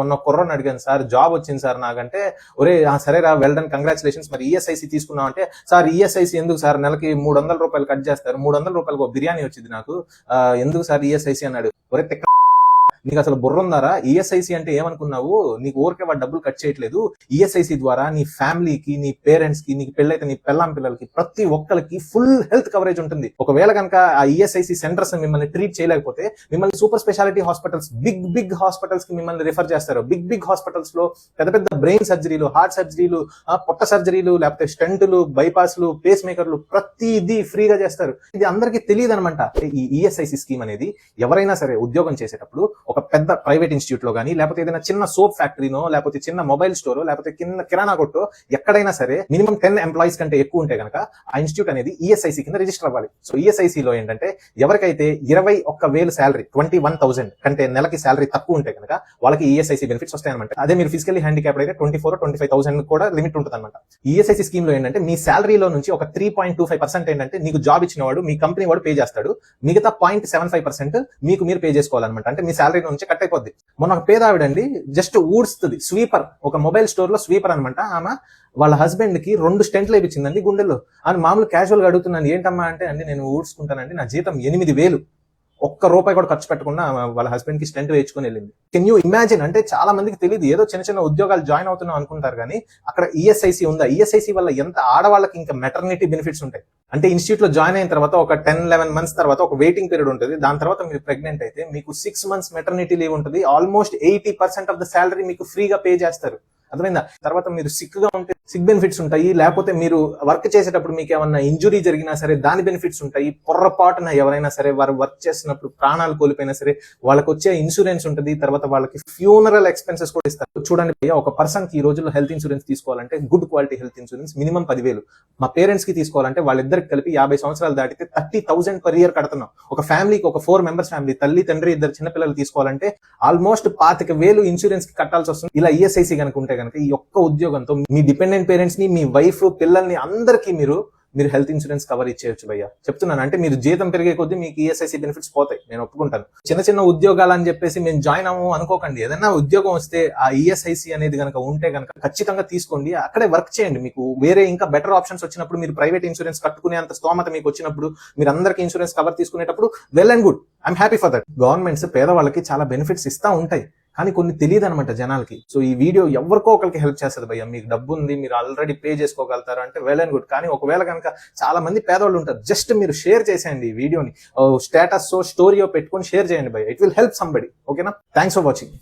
మొన్న కుర్రని అడిగాను, sir job వచ్చింది సార్ నాకంటే, ఒరే సరేరా వెల్ డన్ కంగ్రాచులేషన్స్, మరి ఈఎస్ఐసి తీసుకున్నాం అంటే, సార్ ఈఎస్ఐసి ఎందుకు సార్, నెలకి 300 రూపాయలు కట్ చేస్తారు, 300 రూపాయలకు ఒక బిర్యానీ వచ్చింది నాకు, ఎందుకు సార్ ఈఎస్ఐసి అన్నాడు. ఒరే నీకు అసలు బుర్ర ఉందారా? ఈఎస్ఐసి అంటే ఏమనుకున్నావు? నీకు ఊరికే వాడు డబ్బులు కట్ చేయట్లేదు. ఈఎస్ఐసి ద్వారా నీ ఫ్యామిలీకి, నీ పేరెంట్స్ కి, నీకు పెళ్ళైతే నీ పెళ్ళాం పిల్లలకి, ప్రతి ఒక్కరికి ఫుల్ హెల్త్ కవరేజ్ ఉంటుంది. ఒకవేళ కనుక ఆ ఈఎస్ఐసి సెంటర్స్ మిమ్మల్ని ట్రీట్ చేయలేకపోతే మిమ్మల్ని super speciality hospitals, big hospitals కి మిమ్మల్ని రిఫర్ చేస్తారు. బిగ్ హాస్పిటల్స్ లో పెద్ద బ్రెయిన్ సర్జరీలు, హార్ట్ సర్జరీలు, పొట్ట సర్జరీలు, లేకపోతే స్టెంటులు, బైపాస్లు, పేస్ మేకర్లు, ప్రతిదీ ఫ్రీగా చేస్తారు. ఇది అందరికీ తెలియదు అనమాట. ఈ ఈఎస్ఐసి స్కీమ్ అనేది ఎవరైనా సరే ఉద్యోగం చేసేటప్పుడు ఒక పెద్ద ప్రైవేట్ ఇన్స్టిట్యూట్ లో కానీ, లేకపోతే ఏదైనా చిన్న సోప్ ఫ్యాక్టరీనో, లేకపోతే చిన్న మొబైల్ స్టోరో, లేకపోతే కిరాణా కొట్టో, ఎక్కడైనా సరే మినిమం 10 ఎంప్లాయీస్ కంటే ఎక్కువ ఉంటే కనుక ఆ ఇన్స్టిట్యూట్ అనేది ఈఎస్ఐసి కింద రిజిస్టర్ అవ్వాలి. సో ఈఎస్ఐసి లో ఏంటంటే ఎవరికైతే 21,000 శాలరీ, 21,000 కంటే నెలకి శాలరీ తక్కువ ఉంటే కనుక వాళ్ళకి ఈఎస్ఐసి బెనిఫిట్స్ వస్తాయి అనమాట. అదే మీరు ఫిజికల్లీ హ్యాండిక్యాప్డ్ అయితే 24,000-25,000 కూడా లిమిట్ ఉంటుంది అనమాట. ఈఎస్ఐసి స్కీమ్ లో ఏంటంటే మీ శాలరీలో నుంచి ఒక 3.25% ఏంటంటే నీకు జాబ్ ఇచ్చిన వాడు, మీ కంపెనీ వాడు పే చేస్తాడు. మిగతా 0.75% మీకు మీరు పే చేసుకోవాలన్నమాట. అంటే మీ శాలరీ నుంచి కట్ అయిపోద్ది. మొన్న ఒక పేదావిడండి జస్ట్ ఊడ్స్తుంది, స్వీపర్, ఒక మొబైల్ స్టోర్ లో స్వీపర్ అనమాట. ఆమె వాళ్ళ హస్బెండ్ కి 2 స్టెంట్లు వేయించిందండి గుండెల్లో. అని మామూలు క్యాజువల్ గా అడుగుతున్నాను, ఏంటమ్మా అంటే, అండి నేను ఊడ్చుకుంటానండి, నా జీతం 8,000, ఒక్క రూపాయి కూడా ఖర్చు పెట్టకుండా వాళ్ళ హస్బెండ్ కి స్టెంట్ వేయించుకుని వెళ్ళింది. Can you imagine? అంటే చాలా మందికి తెలియదు, ఏదో చిన్న ఉద్యోగాలు జాయిన్ అవుతున్నాం అనుకుంటారు కానీ అక్కడ ఈఎస్ఐసి ఉందా? ఈఎస్ఐసి వల్ల ఎంత ఆడవాళ్ళకి ఇంకా మెటర్నిటీ బెనిఫిట్స్ ఉంటాయి. అంటే ఇన్స్టిట్యూట్ లో జాయిన్ అయిన తర్వాత ఒక 10-11 మంత్స్ తర్వాత ఒక వెయిటింగ్ పీరియడ్ ఉంటుంది. దాని తర్వాత మీరు ప్రెగ్నెంట్ అయితే మీకు 6 మంత్స్ మెటర్నిటీ లీవ్ ఉంటుంది. ఆల్మోస్ట్ 80% ఆఫ్ ద శాలరీ మీకు ఫ్రీగా పే చేస్తారు. అర్థమైందా? తర్వాత మీరు సిక్ గా ఉంటే సిక్ బెనిఫిట్స్ ఉంటాయి. లేకపోతే మీరు వర్క్ చేసేటప్పుడు మీకు ఏమన్నా ఇంజురీ జరిగినా సరే దాని బెనిఫిట్స్ ఉంటాయి. పొర్రపాటున ఎవరైనా సరే వారు వర్క్ చేస్తున్నప్పుడు ప్రాణాలు కోల్పోయినా సరే వాళ్ళకి వచ్చే ఇన్సూరెన్స్ ఉంటుంది. తర్వాత వాళ్ళకి ఫ్యూనరల్ ఎక్స్పెన్సెస్ కూడా ఇస్తారు. చూడండి భయ్య, ఒక పర్సన్ కి ఈ రోజుల్లో హెల్త్ ఇన్సూరెన్స్ తీసుకోవాలంటే good quality health insurance minimum 10,000. మా పేరెంట్స్ కి తీసుకోవాలంటే వాళ్ళిద్దరికి కలిపి 50 సంవత్సరాలు దాటితే 30,000 per year కడుతున్నాం. ఒక ఫ్యామిలీకి, ఒక 4 మెంబర్స్ ఫ్యామిలీ, తల్లి తండ్రి 2 చిన్నపిల్లలు తీసుకోవాలంటే ఆల్మోస్ట్ 25,000 ఇన్సూరెన్స్ కి కట్టాల్సి వస్తుంది. ఇలా ఈఎస్ఐసి కనుక ఉంటే కనుక ఈ ఒక్క ఉద్యోగంతో మీ డిపెండెంట్ పేరెంట్స్ ని, మీ వైఫ్, పిల్లల్ని అందరికీ మీరు హెల్త్ ఇన్సూరెన్స్ కవర్ ఇచ్చేయచ్చు భయ్య. చెప్తున్నాను, అంటే మీరు జీతం పెరిగే కొద్దీ మీకు ఈఎస్ఐసి బెనిఫిట్స్ పోతాయి, నేను ఒప్పుకుంటాను. చిన్న ఉద్యోగాలు అని చెప్పేసి మేము జాయిన్ అవ్వము అనుకోకండి. ఏదైనా ఉద్యోగం వస్తే ఆ ఈఎస్ఐసి అనేది కనుక ఉంటే కనుక ఖచ్చితంగా తీసుకోండి, అక్కడే వర్క్ చేయండి. మీకు వేరే ఇంకా బెటర్ ఆప్షన్స్ వచ్చినప్పుడు, మీరు ప్రైవేట్ ఇన్సూరెన్స్ కట్టుకునే అంత స్తోమత మీకు వచ్చినప్పుడు, మీరు అందరికీ ఇన్సూరెన్స్ కవర్ తీసుకునేటప్పుడు well and good, I'm happy for that. Governments పేదవాళ్ళకి చాలా బెనిఫిట్స్ ఇస్తా ఉంటాయి, కానీ కొన్ని తెలియదు అనమాట జనాలకి. సో ఈ వీడియో ఎవరికో ఒకరికి హెల్ప్ చేస్తుంది భయ్య. మీకు డబ్బు ఉంది, మీరు ఆల్రెడీ పే చేసుకోగలుగుతారు అంటే వెల్ అండ్ గుడ్. కానీ ఒకవేళ కనుక చాలా మంది పేదవాళ్ళు ఉంటారు, జస్ట్ మీరు షేర్ చేసేయండి ఈ వీడియోని, స్టేటస్ స్టోరీయో పెట్టుకొని షేర్ చేయండి భయ్య. It will help somebody. ఓకేనా? Thanks for watching.